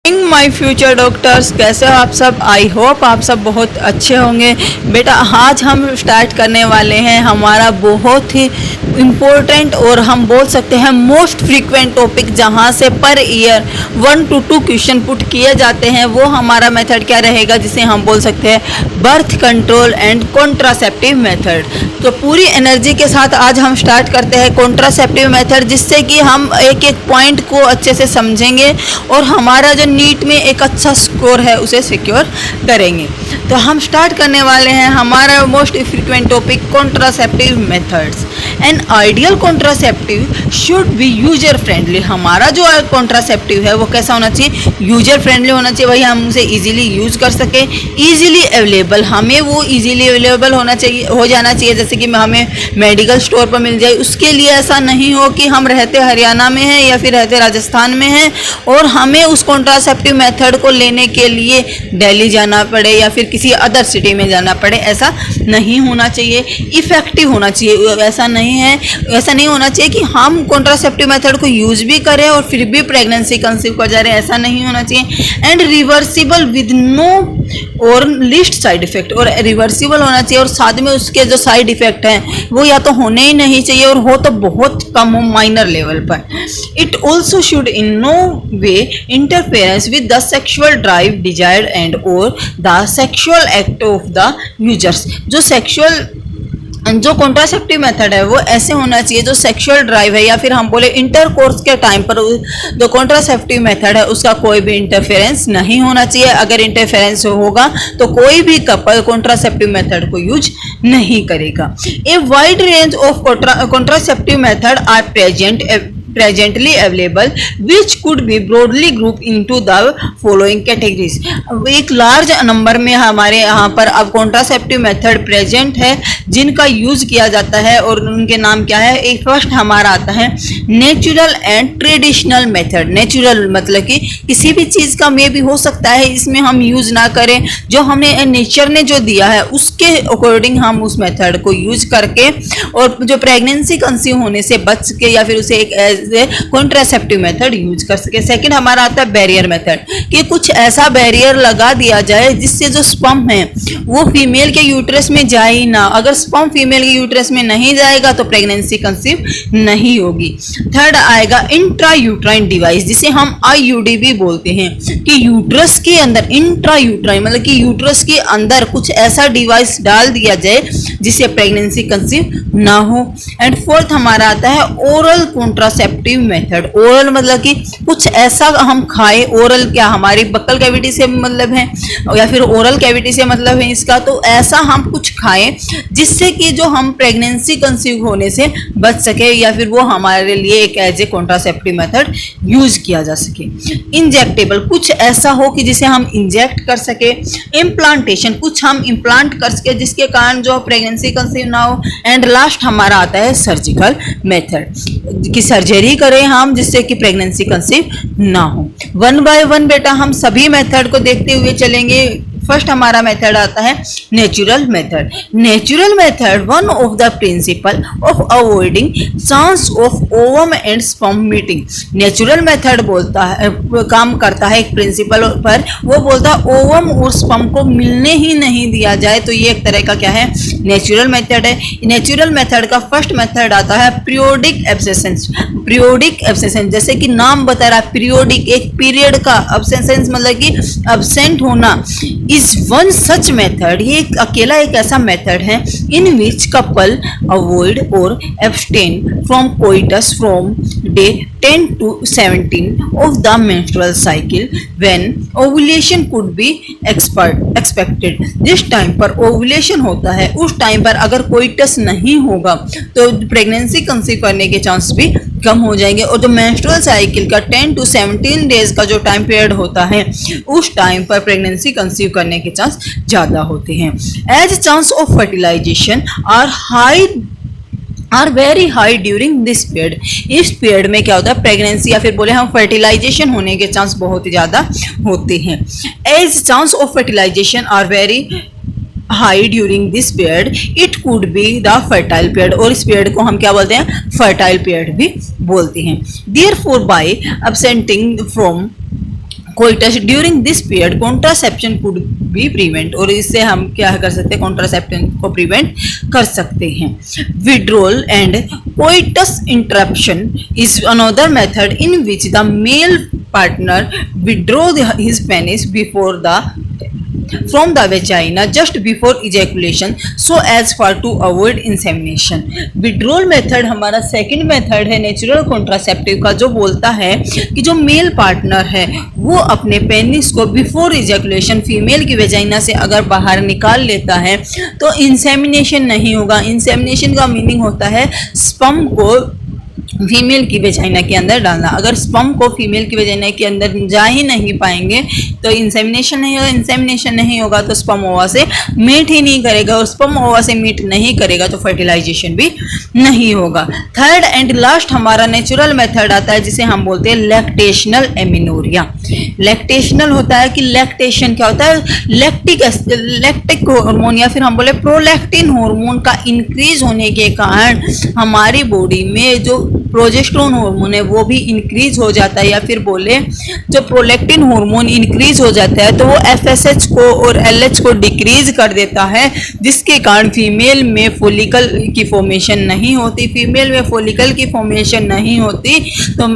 My future doctors, कैसे हो आप सब। आई होप आप सब बहुत अच्छे होंगे। बेटा आज हम स्टार्ट करने वाले हैं हमारा बहुत ही इम्पोर्टेंट और हम बोल सकते हैं मोस्ट फ्रीक्वेंट टॉपिक, जहां से per year 1 to 2 question put किए जाते हैं। वो हमारा मेथड क्या रहेगा, जिसे हम बोल सकते हैं birth control and contraceptive method. तो पूरी एनर्जी के साथ आज हम स्टार्ट करते हैं कॉन्ट्रासेप्टिव मेथड, जिससे कि हम एक एक पॉइंट को अच्छे से समझेंगे और हमारा जो नीट में एक अच्छा स्कोर है उसे सिक्योर करेंगे। तो हम स्टार्ट करने वाले हैं हमारा most frequent topic contraceptive methods. An ideal contraceptive should be user friendly. हमारा जो कॉन्ट्रासेप्टिव है वो कैसा होना चाहिए, यूजर फ्रेंडली होना चाहिए। वही हम उसे इजीली यूज कर सके, इजीली अवेलेबल, हमें वो इजीली अवेलेबल होना चाहिए, हो जाना चाहिए। जैसे कि हमें मेडिकल स्टोर पर मिल जाए। उसके लिए ऐसा नहीं हो कि हम रहते हरियाणा में हैं या फिर रहते राजस्थान में हैं और हमें उस कॉन्ट्रासेप्टिव मेथड को लेने के लिए दिल्ली जाना पड़े या फिर किसी अदर सिटी में जाना पड़े। ऐसा नहीं होना चाहिए, इफेक्टिव होना चाहिए। ऐसा नहीं होना चाहिए कि हम कॉन्ट्रासेप्टिव मेथड को यूज भी करें और फिर भी प्रेगनेंसी कंसीव कर जा रहे हैं। ऐसा नहीं होना चाहिए। एंड रिवर्सिबल विद नो और लिस्ट साइड इफेक्ट, और रिवर्सिबल होना चाहिए और साथ में उसके जो साइड इफेक्ट हैं वो या तो होने ही नहीं चाहिए और हो तो बहुत कम हो, माइनर लेवल पर। It also should in no way interference with the sexual drive, desire and और the sexual act of the users. जो कॉन्ट्रासेप्टिव मेथड है वो ऐसे होना चाहिए, जो सेक्सुअल ड्राइव है या फिर हम बोले इंटरकोर्स के टाइम पर जो कॉन्ट्रासेप्टिव मेथड है उसका कोई भी इंटरफेरेंस नहीं होना चाहिए। अगर इंटरफेरेंस होगा तो कोई भी कपल कॉन्ट्रासेप्टिव मेथड को यूज नहीं करेगा। A wide range of contraceptive method are presently available which could be broadly grouped into the following categories। एक लार्ज नंबर में हमारे यहाँ पर अब कॉन्ट्रासेप्टिव मेथड प्रेजेंट है जिनका यूज किया जाता है और उनके नाम क्या है। एक फर्स्ट हमारा आता है natural and traditional method. Natural मतलब कि किसी भी चीज का मे भी हो सकता है इसमें हम यूज ना करें, जो हमें नेचर ने जो दिया है उसके अकॉर्डिंग हम उस मेथड को यूज करके और जो प्रेगनेंसी कंसीव होने से बच सके या फिर उसे एक कॉन्ट्रासेप्टिव मेथड यूज कर सके। सेकंड हमारा आता है बैरियर मेथड, कि कुछ ऐसा बैरियर लगा दिया जाए जिससे जो स्पर्म है वो फीमेल के यूट्रस में जाए ही ना। अगर स्पर्म फीमेल के यूट्रस में नहीं जाएगा तो प्रेगनेंसी कंसीव नहीं होगी। थर्ड आएगा इंट्रा यूट्राइन डिवाइस, जिसे हम आईयूडी भी बोलते हैं, कि यूट्रस के अंदर इंट्रा यूट्राइन मतलब कि यूट्रस के अंदर कुछ ऐसा डिवाइस डाल दिया जाए जिससे प्रेगनेंसी कंसीव ना हो। एंड फोर्थ हमारा आता है ओरल कॉन्ट्रासेप्टिव मेथड। ओरल मतलब कि कुछ ऐसा हम खाएं, ओरल क्या हमारी बक्कल कैविटी से मतलब है या फिर ओरल कैविटी से मतलब है इसका, तो ऐसा हम कुछ खाएं जिससे कि जो हम प्रेगनेंसी कंसीव होने से बच सके या फिर वो हमारे लिए एक as a contraceptive method use किया जा सके। इंजेक्टेबल, कुछ ऐसा हो कि जिसे हम इंजेक्ट कर सके। इम्प्लांटेशन, कुछ हम इम्प्लांट कर सके जिसके कारण जो प्रेगनेंसी कंसीव ना हो। एंड लास्ट हमारा आता है सर्जिकल मेथड, कि सर्जरी करें हम जिससे कि प्रेगनेंसी कंसीव ना हो। वन बाय वन बेटा हम सभी मेथड को देखते हुए चलेंगे। फर्स्ट हमारा मेथड आता है natural method. Natural method one of the principle of avoiding chance of ovum and sperm meeting. Natural method बोलता है, काम करता है एक प्रिंसिपल पर, वो बोलता है ओवम और स्पर्म को मिलने ही नहीं दिया जाए। तो ये एक तरह का क्या है, नेचुरल मेथड है। नेचुरल मेथड का फर्स्ट मेथड आता है पीरियोडिक एब्सेंस। पीरियोडिक एब्सेंस जैसे कि नाम बता रहा है, पीरियोडिक एक पीरियड का, एब्सेंस मतलब कि एब्सेंट होना। इज वन सच मेथड, ये अकेला एक ऐसा मेथड है इन विच कपल अवॉइड और abstain from coitus from day 10 to 17 of the menstrual cycle when ovulation could be expected। जिस टाइम पर ओवुलेशन होता है उस टाइम पर अगर कोइटस नहीं होगा तो प्रेगनेंसी कंसीव करने के चांस भी कम हो जाएंगे। और जो मेंस्ट्रुअल साइकिल का 10 to 17 डेज का जो टाइम पीरियड होता है उस टाइम पर प्रेगनेंसी कंसीव करने के चांस ज्यादा होते हैं। As chance of fertilisation are very high during this period. इस पीरियड में क्या होता है, प्रेगनेंसी या फिर बोले हम फर्टिलाइजेशन होने के चांस बहुत ही ज्यादा होते हैं। As chance of fertilisation are very high during this period, it could be the fertile period, और इस पीरियड को हम क्या बोलते हैं, फर्टाइल पीरियड भी बोलते हैं। Therefore by absenting from coitus during this period contraception could be prevent, और इससे हम क्या कर सकते हैं, कॉन्ट्रासेप्शन को प्रिवेंट कर सकते हैं। Withdrawal and coitus interruption is another method in which the male partner withdraw his penis before the from the vagina just before ejaculation so as far to avoid insemination। withdrawal method हमारा second method है natural contraceptive का, जो बोलता है कि जो male partner है वो अपने पेनिस को बिफोर इजैकुलेशन फीमेल की वेजाइना से अगर बाहर निकाल लेता है तो इंसेमिनेशन नहीं होगा। इंसेमिनेशन का मीनिंग होता है स्पर्म को फीमेल की वेजाइना के अंदर डालना। अगर स्पर्म को फीमेल की वेजाइना के अंदर जा ही नहीं पाएंगे तो इंसेमिनेशन नहीं होगा। इंसेमिनेशन नहीं होगा तो स्पर्म ओवा से मीट ही नहीं करेगा, और स्पर्म ओवा से मीट नहीं करेगा तो फर्टिलाइजेशन भी नहीं होगा। थर्ड एंड लास्ट हमारा नेचुरल मेथड आता है जिसे हम बोलते हैं लैक्टेशनल एमिनोरिया। लैक्टेशनल होता है कि लैक्टेशन क्या होता है, लैक्टिक हार्मोन या फिर हम बोले प्रोलैक्टिन हार्मोन का इंक्रीज होने के कारण हमारी बॉडी में जो प्रोजेस्टेरोन हार्मोन है वो भी इंक्रीज हो जाता है, या फिर बोले जो प्रोलैक्टिन हार्मोन इंक्रीज हो जाता है तो वो एफएसएच को और एलएच को डिक्रीज कर देता है, जिसके कारण फीमेल में फॉलिकल की फॉर्मेशन नहीं होती। फीमेल में फॉलिकल की फॉर्मेशन नहीं होती तो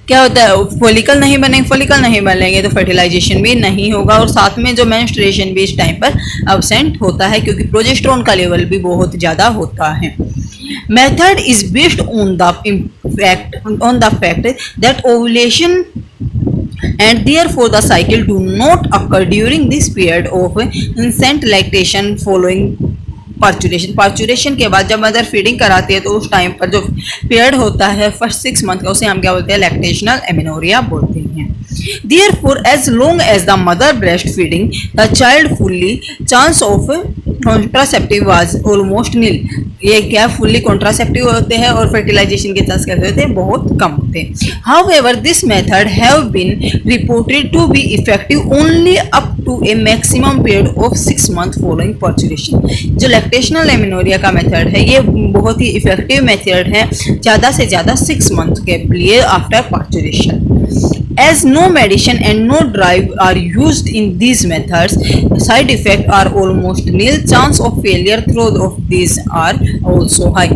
क्या होता है, फॉलिकल नहीं बनेंगे तो फर्टिलाइजेशन भी नहीं होगा, और साथ में जो मेंस्ट्रुएशन भी इस टाइम पर अब्सेंट होता है क्योंकि प्रोजेस्टेरोन का लेवल भी बहुत ज़्यादा होता है। Method is based on the fact that ovulation and therefore the cycle do not occur during this period of infant lactation following parturition के बाद जब मदर फीडिंग कराती है तो उस टाइम पर जो पीरियड होता है फर्स्ट 6 मंथ का उसे हम क्या बोलते हैं, लैक्टेशनल एमिनोरिया बोलते हैं। Therefore, as long as the mother breastfeeding the child fully, chance of contraceptive was almost nil। ये क्या फुल्ली कॉन्ट्रासेप्टिव होते हैं और फर्टिलाइजेशन के चांस कैसे होते हैं, बहुत कम होते हैं। However, this method have been reported to be effective only up to a maximum period of 6 months following parturition। जो लैक्टेशनल एमिनोरिया का मेथड है ये बहुत ही इफेक्टिव मेथड है ज़्यादा से ज़्यादा 6 मंथ के लिए after parturition. As no medicine and no drive are used in these methods, side effects are almost nil, chance of failure through of these are also high।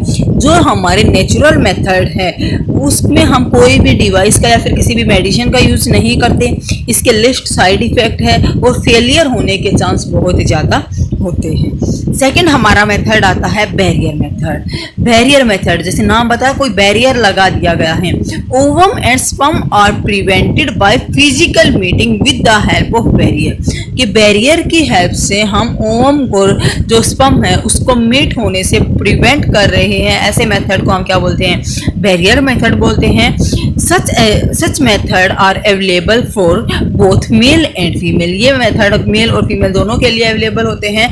जो हमारे नेचुरल मेथड है उसमें हम कोई भी डिवाइस का या फिर किसी भी मेडिसिन का यूज नहीं करते, इसके लिस्ट साइड इफेक्ट है और फेलियर होने के चांस बहुत ज़्यादा होते हैं। सेकंड हमारा मेथड आता है बैरियर मेथड। बैरियर मेथड जैसे नाम बताया, कोई बैरियर लगा दिया गया है। Ovum and sperm are prevented by physical meeting with the help of barrier. कि बैरियर की हेल्प से हम ओवम को जो स्पर्म है उसको मीट होने से प्रिवेंट कर रहे हैं, ऐसे मेथड को हम क्या बोलते हैं, बैरियर मेथड बोलते हैं। Such method are available for both male and female. ये मेथड मेल और फीमेल दोनों के लिए अवेलेबल होते हैं।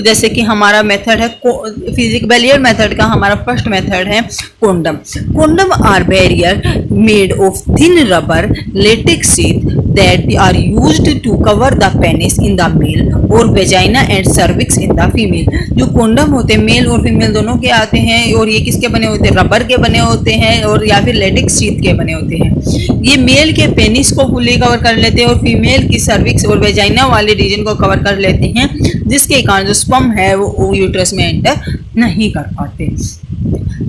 जैसे कि हमारा मेथड है फिजिक बैरियर मेथड का हमारा फर्स्ट मेथड है condom. Condom are barrier made of thin rubber latex sheath that are used to cover the penis in the male और vagina and cervix in the female। जो condom होते हैं mail और female दोनों के आते हैं और ये किसके बने होते हैं, रबर के बने होते हैं और या फिर लेटेक्स शीथ के बने होते हैं। ये मेल के पेनिस को फुली कवर कर लेते हैं और फीमेल की सर्विक्स और वेजाइना वाले रीजन को कवर कर लेते हैं, जिसके कारण जो स्पर्म है वो यूट्रस में एंटर नहीं कर पाते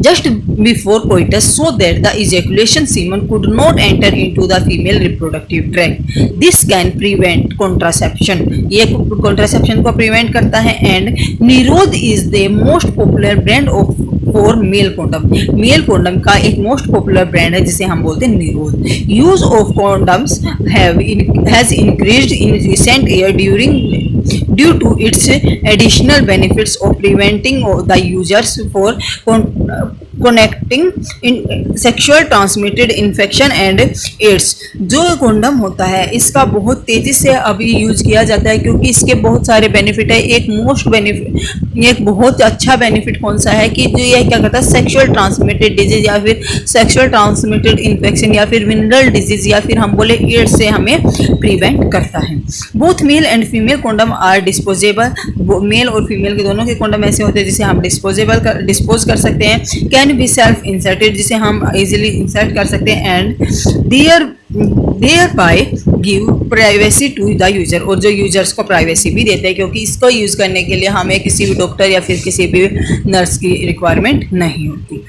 just before coitus so that the ejaculation semen could not enter into the female reproductive tract। This can prevent contraception। ये contraception को prevent करता है। and Nirodh is the most popular brand of for male condom। Male condom का एक most popular brand है जिसे हम बोलते हैं निरोध। Use of condoms has increased in recent year due to its additional benefits of preventing the users for connecting in sexual transmitted infection and AIDS। जो condom होता है इसका बहुत तेजी से अभी यूज किया जाता है क्योंकि इसके बहुत सारे बेनिफिट है। एक बहुत अच्छा बेनिफिट कौन सा है कि जो ये क्या करता है, सेक्सुअल ट्रांसमिटेड डिजीज या फिर सेक्सुअल ट्रांसमिटेड इन्फेक्शन या फिर विनरल डिजीज या फिर हम बोले एड्स से हमें प्रिवेंट करता है। Both male and female condom are disposable. Male और फीमेल के दोनों के कंडोम ऐसे होते हैं जिसे हम डिस्पोज कर सकते हैं। Can can be self inserted, जिसे हम इजीली इंसर्ट कर सकते हैं, and thereby give privacy to the user, और जो यूजर्स को प्राइवेसी भी देते हैं, क्योंकि इसको यूज़ करने के लिए हमें किसी भी डॉक्टर या फिर किसी भी नर्स की रिक्वायरमेंट नहीं होती।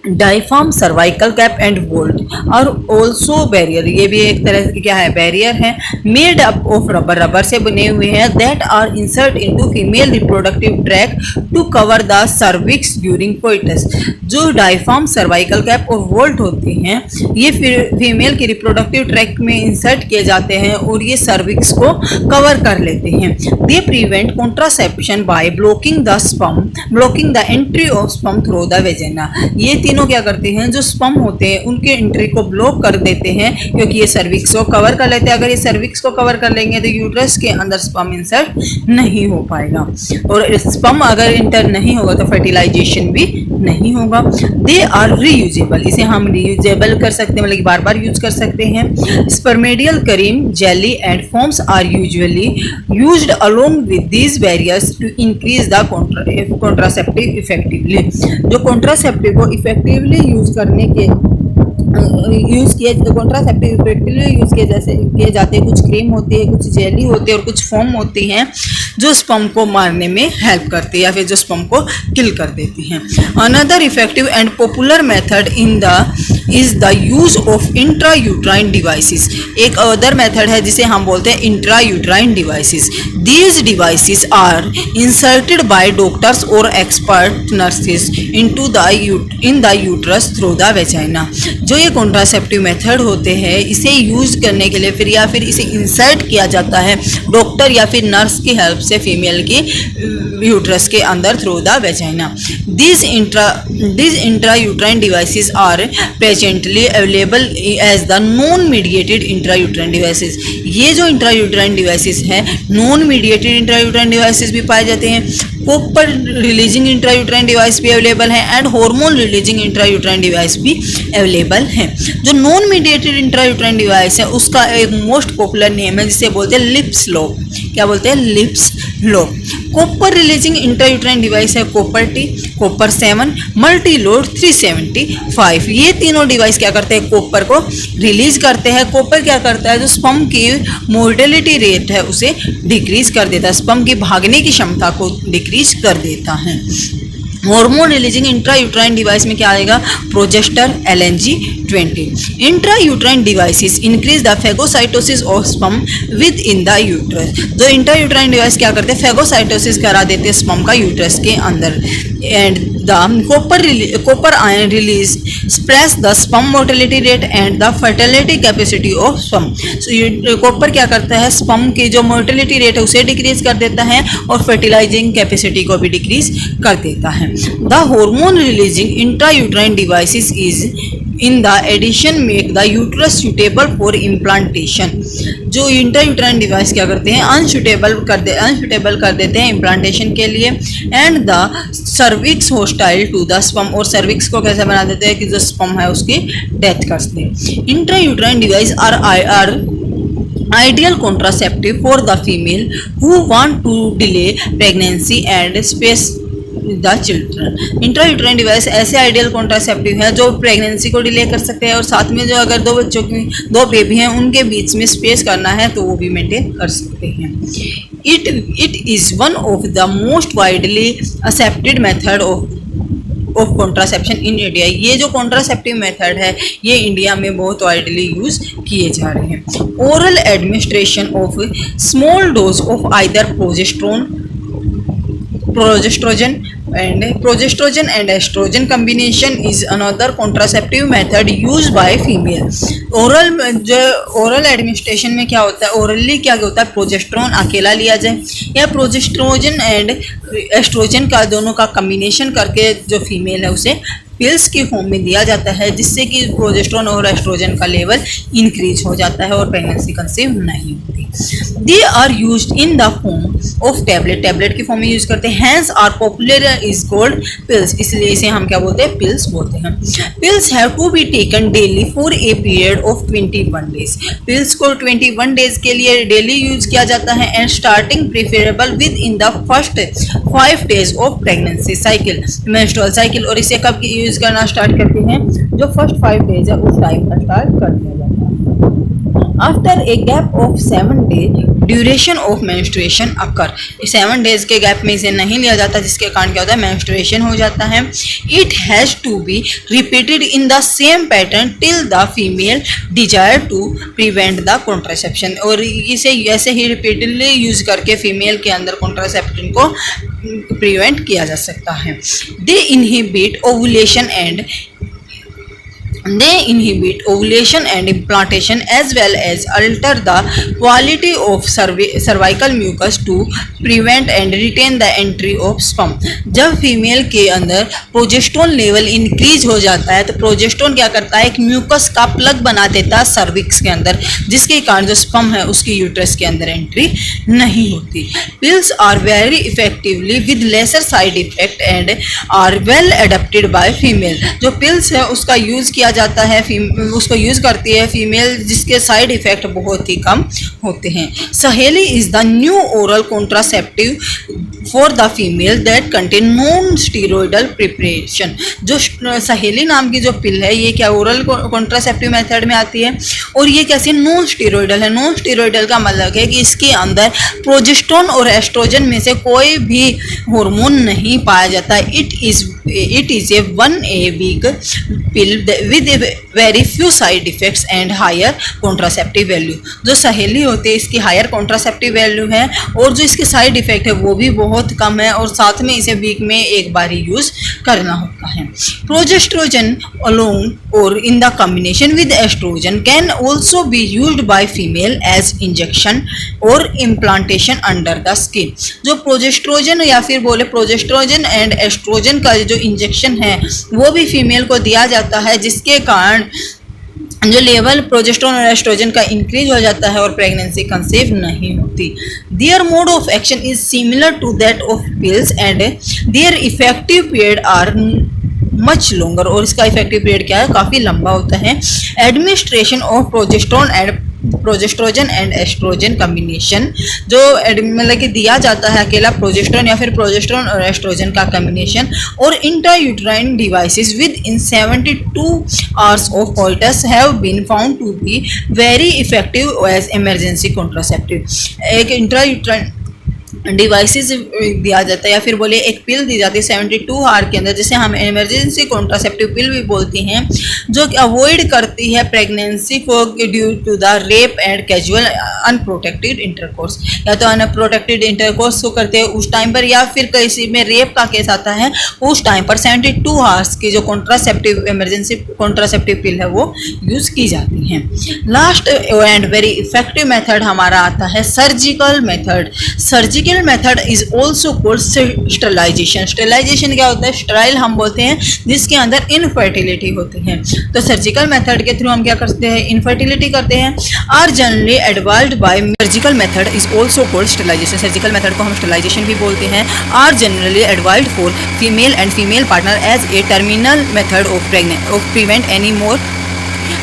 Diaphragm, cervical cap and vault और ऑल्सो बैरियर, ये भी एक तरह की क्या है, बैरियर है, made up of rubber, rubber से बने हुए हैं, that are insert into female reproductive tract to cover the cervix during coitus. जो डायफ्राम, सर्वाइकल कैप और वोल्ट होते हैं, ये फीमेल के रिप्रोडक्टिव ट्रैक्ट में इंसर्ट किए जाते हैं और ये सर्विक्स को कवर कर लेते हैं। They prevent contraception by blocking the sperm, blocking the entry of sperm through the vagina. ये तीनों क्या करते हैं, जो स्पर्म होते हैं उनके एंट्री को ब्लॉक कर देते हैं, क्योंकि ये सर्विक्स को कवर कर लेते हैं। अगर ये सर्विक्स को कवर कर लेंगे तो यूट्रस के अंदर स्पर्म इंसर्ट नहीं हो पाएगा, और स्पर्म अगर इंटर नहीं होगा तो फर्टिलाइजेशन भी नहीं होगा। दे आर रीयूजेबल, इसे हम रीयूजेबल कर सकते हैं, मतलब बार बार यूज कर सकते हैं। Spermicidal cream, jelly and foams are usually used along with these barriers to increase the contraceptive effectively. जो कॉन्ट्रासेप्टिव को इफेक्टिवली यूज करने के यूज़ किए, कॉन्ट्रासेप्टिव इफेक्टिवली यूज़ किए जाते हैं। कुछ क्रीम होती है, कुछ जेली होती है और कुछ फोम होती हैं जो स्पर्म को मारने में हेल्प करती है या फिर जो स्पर्म को किल कर देती हैं। Another effective and popular method is the use of intrauterine devices. एक अदर मेथड है जिसे हम बोलते हैं intrauterine devices. These devices are inserted by doctors और expert nurses in the uterus through the vagina. जो ये contraceptive method होते हैं, इसे यूज करने के लिए फिर इसे इंसर्ट किया जाता है डॉक्टर या फिर नर्स की हेल्प से फीमेल की यूट्रस के अंदर through the vagina. These intrauterine devices are presently available as the non-mediated intrauterine devices। ये जो intrauterine devices हैं, non-mediated intrauterine devices भी पाए जाते हैं। कॉपर रिलीजिंग इंट्रायूट्राइन डिवाइस भी अवेलेबल है and hormone releasing intrauterine device भी अवेलेबल है। जो नॉन मीडिएटेड इंट्रायूट्राइन डिवाइस है उसका एक मोस्ट पॉपुलर नेम है जिसे बोलते हैं लिप्स लॉक। क्या बोलते हैं? Lips lock. Copper releasing intrauterine device है copper T, copper 7, Multiload 375। ये तीनों डिवाइस क्या करते हैं? कॉपर को रिलीज करते हैं। कॉपर क्या करता है? जो स्पर्म की मोर्टेलिटी रेट है उसे डिक्रीज कर देता है, स्पर्म की भागने की क्षमता को डिक्रीज कर देता है। हार्मोन रिलीजिंग इंट्रायूट्राइन डिवाइस में क्या आएगा? प्रोजेस्टर LNG-20। Intrauterine devices increase the phagocytosis of sperm with in the uterus. जो इंट्रायूट्राइन डिवाइस क्या करते हैं? फेगोसाइटोसिस करा देते हैं स्पर्म का यूट्रस के अंदर। And the copper ion release suppress the sperm motility rate and the fertility capacity of sperm। Copper क्या करता है? स्पर्म की जो मोर्टेलिटी रेट है उसे डिक्रीज कर देता है और फर्टिलाइजिंग कैपेसिटी को भी डिक्रीज कर देता है। The hormone releasing intrauterine devices is in the addition make the uterus suitable for implantation. जो इंट्रायूट्राइन डिवाइस क्या करते हैं? अनसुटेबल कर देते हैं इम्प्लांटेशन के लिए। And the cervix hostile to the sperm, और सर्विक्स को कैसे बना देते हैं कि जो स्पर्म है उसकी डेथ कर दें। Intrauterine device are ideal contraceptive for the female who want to delay pregnancy and space the children। Intrauterine device ऐसे आइडियल कॉन्ट्रासेप्टिव है जो प्रेगनेंसी को डिले कर सकते हैं और साथ में जो अगर दो बेबी हैं उनके बीच में स्पेस करना है तो वो भी मेंटेन कर सकते हैं। It is one of the most widely accepted method of contraception in India. ये जो कॉन्ट्रासेप्टिव मेथड है ये इंडिया में बहुत वाइडली यूज किए जा रहे हैं। Oral administration of small dose of either progesterone and estrogen combination is another contraceptive method used by female। Oral administration में क्या होता है? ओरली क्या होता है? प्रोजेस्टेरोन अकेला लिया जाए या प्रोजेस्टेरोजन एंड एस्ट्रोजन का दोनों का कम्बिनेशन करके जो फीमेल है उसे पिल्स की फॉर्म में दिया जाता है जिससे कि प्रोजेस्टेरोन और एस्ट्रोजन का लेवल इंक्रीज हो जाता है और प्रेगनेंसी कंसीव नहीं होती। They are used in the form of tablet की फॉर्म में यूज करते हैं। Hence are popular is called pills, इसलिए इसे हम क्या बोलते हैं? पिल्स बोलते हैं। Pills have to be taken daily for a period of 21 days. Pills को 21 डेज के लिए डेली यूज किया जाता है and starting preferable with in the first 5 days of pregnancy cycle, menstrual cycle. और इसे कब यूज करना स्टार्ट करते हैं, जो फर्स्ट 5 डेज है उस टाइम पर स्टार्ट कर दिया जाता है। After a gap of 7 days duration of menstruation occur, 7 days के गैप में इसे नहीं लिया जाता, जिसके कारण क्या होता है, मेंस्ट्रुएशन हो जाता है। It has to be repeated in the same pattern till the female desire to prevent the contraception, और इसे ऐसे ही रिपीटेडली यूज करके फीमेल के अंदर कॉन्ट्रासेप्शन को प्रिवेंट किया जा सकता है। They inhibit ovulation and implantation as well as alter the quality of cervical mucus to prevent and retain the entry of sperm। जब फीमेल के अंदर प्रोजेस्टेरोन लेवल इंक्रीज हो जाता है तो प्रोजेस्टेरोन क्या करता है, एक म्यूकस का प्लग बना देता है सर्विक्स के अंदर, जिसके कारण जो स्पर्म है उसकी यूट्रस के अंदर एंट्री नहीं होती। Pills are very effectively with lesser side effect and are well adapted by female. जो पिल्स है उसका यूज किया जाता है, उसको यूज करती है फीमेल, जिसके साइड इफेक्ट बहुत ही कम होते हैं। सहेली is the new oral contraceptive for the female that contain non steroidal preparation. जो सहेली नाम की जो पिल है ये क्या ओरल कॉन्ट्रासेप्टिव मेथड में आती है, और ये कैसी नॉन स्टीरोइडल है। नॉन स्टीरोइडल का मतलब है कि इसके अंदर प्रोजेस्टेरोन और एस्ट्रोजन में से कोई भी हार्मोन नहीं पाया जाता। It is a 1 week pill with very few side effects and higher contraceptive value. जो सहेली होती है इसकी हायर कॉन्ट्रासेप्टिव वैल्यू है, और जो इसके साइड इफेक्ट है वो भी बहुत कम है, और साथ में इसे वीक में एक बार ही यूज करना होता है। प्रोजेस्ट्रोजन अलोन और in the combination with estrogen can also be used by female as injection और इम्प्लांटेशन अंडर द स्किन। जो प्रोजेस्ट्रोजन या फिर बोले प्रोजेस्ट्रोजन एंड एस्ट्रोजन का जो इंजेक्शन है वो भी फीमेल को दिया जाता है, जिसके कारण जो लेवल प्रोजेस्टेरोन और एस्ट्रोजन का इंक्रीज हो जाता है और प्रेगनेंसी कंसीव नहीं होती। Their mode of action is similar to that of pills and their effective period are much longer, और इसका इफेक्टिव पीरियड क्या है, काफ़ी लंबा होता है। Administration of progestogen and estrogen combination, जो मतलब कि दिया जाता है अकेला प्रोजेस्टेरोन या फिर प्रोजेस्टेरोन और एस्ट्रोजन का कॉम्बिनेशन, और intrauterine devices within 72 hours of coitus have been found to be very effective as emergency contraceptive. एक इंट्रायूट्राइन डिवाइसेस दिया जाता है या फिर बोले एक पिल दी जाती है 72 आवर के अंदर, जिसे हम इमरजेंसी कॉन्ट्रासेप्टिव पिल भी बोलते हैं, जो कि अवॉइड करती है प्रेगनेंसी को due to the rape and casual unprotected intercourse. या तो अनप्रोटेक्टेड इंटरकोर्स को करते हैं उस टाइम पर, या फिर किसी में रेप का केस आता है उस टाइम पर 72 आवर्स की जो कॉन्ट्रासेप्टिव इमरजेंसी कॉन्ट्रासेप्टिव पिल है वो यूज़ की जाती हैं। Last and very effective method हमारा आता है surgical method. Surgical method is also called sterilisation. Sterilisation क्या होता है, स्टराइल हम बोलते हैं जिसके अंदर इनफर्टिलिटी होती है। तो सर्जिकल मेथड के थ्रू हम क्या करते हैं, इनफर्टिलिटी करते हैं। Are generally advised by surgical method is also called sterilisation. Surgical method को हम स्टरलाइजेशन भी बोलते हैं। Are generally advised for female and female partner as a terminal method of prevent any more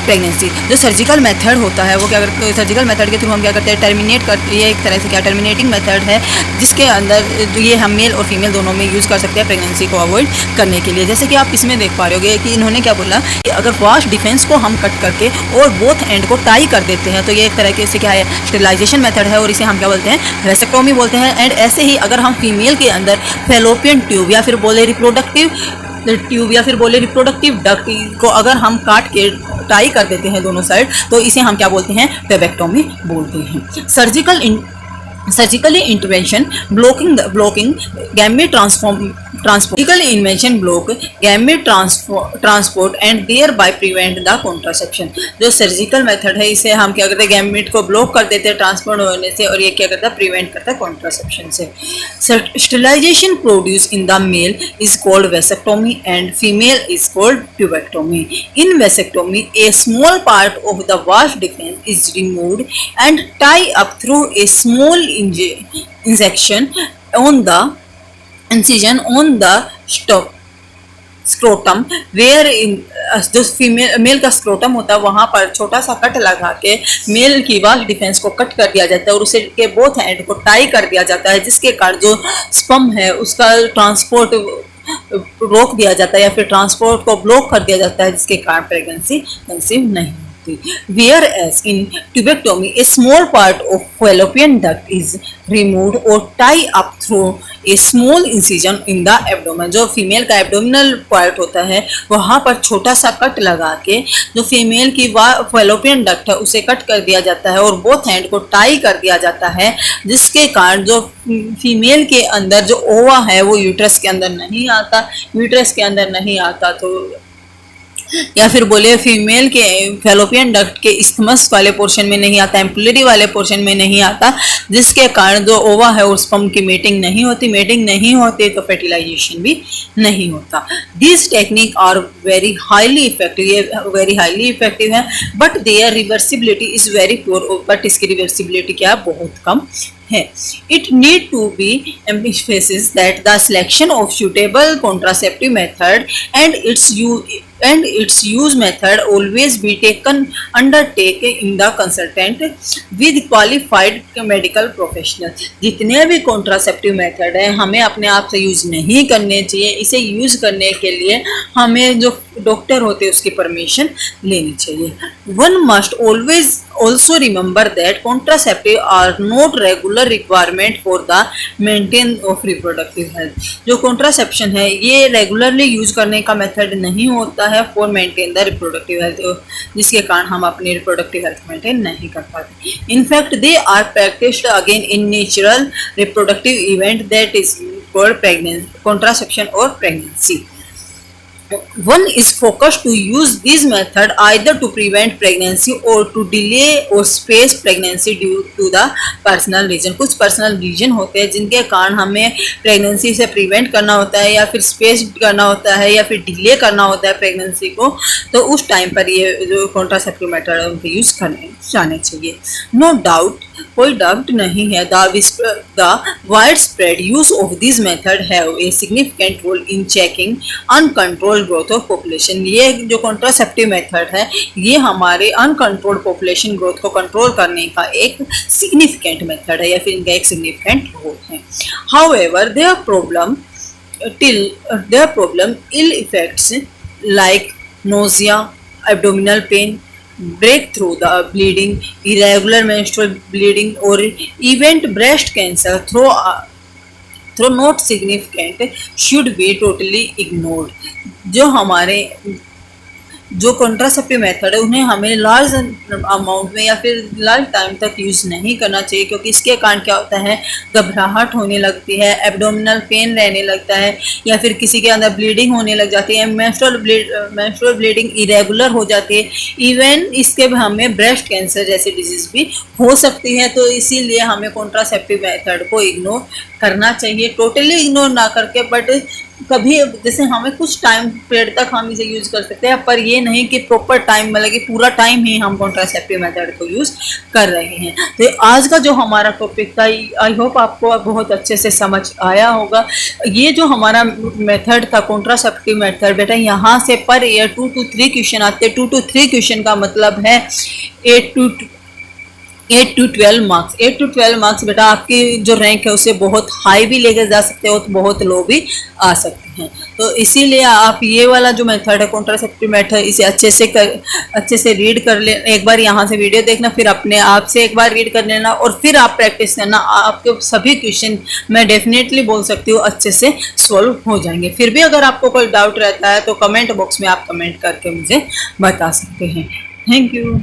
pregnancy. जो surgical method होता है वो क्या करते हैं, सर्जिकल मेथड के थ्रू हम क्या करते हैं, टर्मिनेट करते हैं, एक तरह से क्या टर्मिनेटिंग मेथड है, जिसके अंदर ये हम मेल और फीमेल दोनों में यूज़ कर सकते हैं प्रेगनेंसी को अवॉइड करने के लिए। जैसे कि आप इसमें देख पा रहे हो कि इन्होंने क्या बोला कि अगर वास्ट डिफेंस को हम कट करके और बोथ एंड को टाई कर देते हैं तो ये एक तरह से क्या है, स्टेरिलाइजेशन मेथड है, और इसे हम क्या बोलते हैं, वेसेक्टोमी बोलते हैं। एंड ऐसे ही अगर हम फीमेल के अंदर फेलोपियन ट्यूब या फिर बोले रिप्रोडक्टिव डक्ट को अगर हम काट के टाई कर देते हैं दोनों साइड, तो इसे हम क्या बोलते हैं, पेवेक्टोमी बोलते हैं। Surgically intervention blocking gamete transport and thereby prevent the contraception. जो सर्जिकल मेथड है इसे हम क्या करते हैं, गैमेट को ब्लॉक कर देते हैं ट्रांसपोर्ट होने से, और ये क्या करता है, प्रिवेंट करता है कॉन्ट्रासेप्शन से। Sterilisation produce in the male is called vasectomy and female is called tubectomy. In vasectomy a small part of the vas deferens is removed and tie up through a small incision on the scrotum, where जो male का scrotum होता है वहाँ पर छोटा सा cut लगा के मेल की वाल्व डिफेंस को कट कर दिया जाता है और उसे के बोथ एंड को टाई कर दिया जाता है, जिसके कारण जो स्पर्म है उसका ट्रांसपोर्ट रोक दिया जाता है या फिर ट्रांसपोर्ट को ब्लॉक कर दिया जाता है, जिसके कारण प्रेगनेंसी कंसीव नहीं होती। Whereas in tubectomy, a small part of fallopian duct is removed or tie up through a small incision in the abdomen. जो फीमेल का एब्डोमिनल पार्ट होता है वहाँ पर छोटा सा कट लगा के जो फीमेल की फैलोपियन डक्ट है उसे कट कर दिया जाता है और बोथ हैंड को टाई कर दिया जाता है, जिसके कारण जो फीमेल के अंदर जो ओवा है वो यूट्रस के अंदर नहीं आता, यूट्रस के अंदर नहीं आता तो या फिर बोले फीमेल के फैलोपियन डक्ट के इस्थमस वाले पोर्शन में नहीं आता, एम्पुलरी वाले पोर्शन में नहीं आता, जिसके कारण जो ओवा है उस स्पर्म की मेटिंग नहीं होती तो फर्टिलाइजेशन भी नहीं होता। This technique are very highly effective, ये वेरी हाईली इफेक्टिव है, but their reversibility is very poor, but इसकी रिवर्सिबिलिटी क्या बहुत कम है। It need to be emphasized that the selection of suitable contraceptive method and its use method always be undertaken in the consultant with qualified medical professional। जितने भी contraceptive method है हमें अपने आप से यूज नहीं करने चाहिए, इसे यूज करने के लिए हमें जो डॉक्टर होते हैं उसकी परमिशन लेनी चाहिए। One must always also remember that contraceptive are not regular requirement for the maintenance of reproductive health। जो contraception है ये रेगुलरली यूज करने का मेथड नहीं होता है for maintain the reproductive health, जिसके कारण हम अपनी रिप्रोडक्टिव हेल्थ मेंटेन नहीं कर पाते। In fact they are practised again in natural reproductive event that is called pregnancy, contraception or pregnancy। One is focused to use this method either to prevent pregnancy or to delay or space pregnancy due to the personal reason। कुछ personal reason होते हैं जिनके कारण हमें pregnancy से prevent करना होता है या फिर स्पेस करना होता है या फिर डिले करना होता है प्रेगनेंसी को, तो उस टाइम पर ये जो कॉन्ट्रासेप्टिव मेथड है उनके यूज करने जाने चाहिए। नो डाउट, कोई डाउट नहीं है, the widespread use of this method have a significant role in checking uncontrolled growth of population. ये जो कॉन्ट्रासेप्टिव मेथड है ये हमारे अनकंट्रोल्ड पॉपुलेशन ग्रोथ को कंट्रोल करने का एक सिग्निफिकेंट मेथड है या फिर इनका एक सिग्निफिकेंट रोल है। However their problem ill effects like nausea, abdominal pain, breakthrough the bleeding, irregular menstrual bleeding or even breast cancer though not significant should be totally ignored। जो हमारे जो कॉन्ट्रासेप्टिव मेथड है उन्हें हमें लार्ज अमाउंट में या फिर लार्ज टाइम तक यूज़ नहीं करना चाहिए, क्योंकि इसके कारण क्या होता है घबराहट होने लगती है, एब्डोमिनल पेन रहने लगता है या फिर किसी के अंदर ब्लीडिंग होने लग जाती है, मेंस्ट्रुअल ब्लीडिंग इरेगुलर हो जाती है, इवन इसके हमें ब्रेस्ट कैंसर जैसी डिजीज़ भी हो सकती है। तो इसीलिए हमें कॉन्ट्रासेप्टिव मेथड को इग्नोर करना चाहिए, टोटली इग्नोर ना करके, बट कभी जैसे हमें कुछ टाइम पीरियड तक हम इसे यूज़ कर सकते हैं, पर ये नहीं कि प्रॉपर टाइम मतलब कि पूरा टाइम ही हम कॉन्ट्रासेप्टिव मेथड को यूज़ कर रहे हैं। तो आज का जो हमारा टॉपिक था आई होप आपको बहुत अच्छे से समझ आया होगा। ये जो हमारा मेथड था कॉन्ट्रासेप्टिव मेथड, बेटा यहाँ से पर ईयर 2 to 3 क्वेश्चन आते हैं। 2 to 3 क्वेश्चन का मतलब है 8 to 12 मार्क्स। 8 to 12 मार्क्स बेटा आपकी जो रैंक है उसे बहुत हाई भी लेकर जा सकते हो तो बहुत लो भी आ सकते हैं। तो इसीलिए आप ये वाला जो मेथड है कॉन्ट्रासेप्टिव मेथड इसे अच्छे से रीड कर ले, एक बार यहाँ से वीडियो देखना, फिर अपने आप से एक बार रीड कर लेना और फिर आप प्रैक्टिस करना। आपके सभी क्वेश्चन मैं डेफिनेटली बोल सकती हूँ अच्छे से सॉल्व हो जाएंगे। फिर भी अगर आपको कोई डाउट रहता है तो कमेंट बॉक्स में आप कमेंट करके मुझे बता सकते हैं। Thank you.